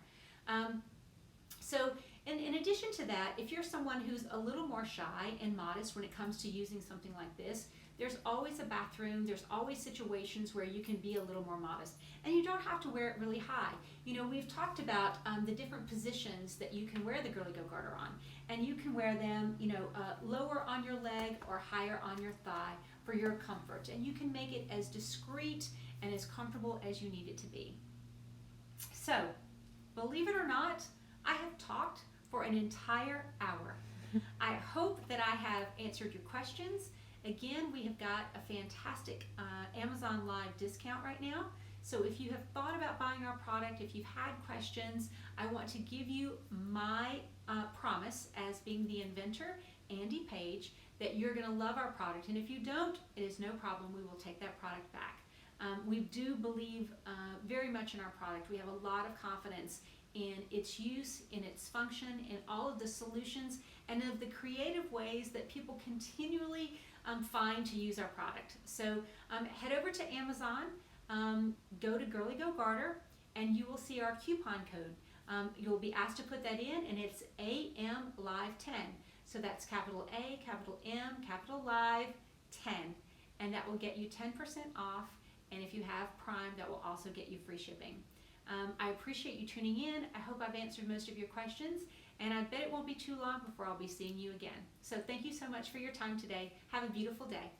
[SPEAKER 1] So in addition to that, if you're someone who's a little more shy and modest when it comes to using something like this, there's always a bathroom, there's always situations where you can be a little more modest. And you don't have to wear it really high. We've talked about the different positions that you can wear the Girly Go Garter on. And you can wear them, lower on your leg or higher on your thigh for your comfort. And you can make it as discreet and as comfortable as you need it to be. So, believe it or not, I have talked for an entire hour. I hope that I have answered your questions. Again, we have got a fantastic Amazon Live discount right now. So if you have thought about buying our product, if you've had questions, I want to give you my promise as being the inventor, Andy Page, that you're going to love our product. And if you don't, it is no problem. We will take that product back. We do believe very much in our product. We have a lot of confidence in its use, in its function, in all of the solutions, and of the creative ways that people continually find to use our product. So head over to Amazon, go to Girly Go Garter, and you will see our coupon code. You'll be asked to put that in, and it's AM Live 10. So that's capital A, capital M, capital Live 10. And that will get you 10% off. And if you have Prime, that will also get you free shipping. I appreciate you tuning in. I hope I've answered most of your questions, and I bet it won't be too long before I'll be seeing you again. So thank you so much for your time today. Have a beautiful day.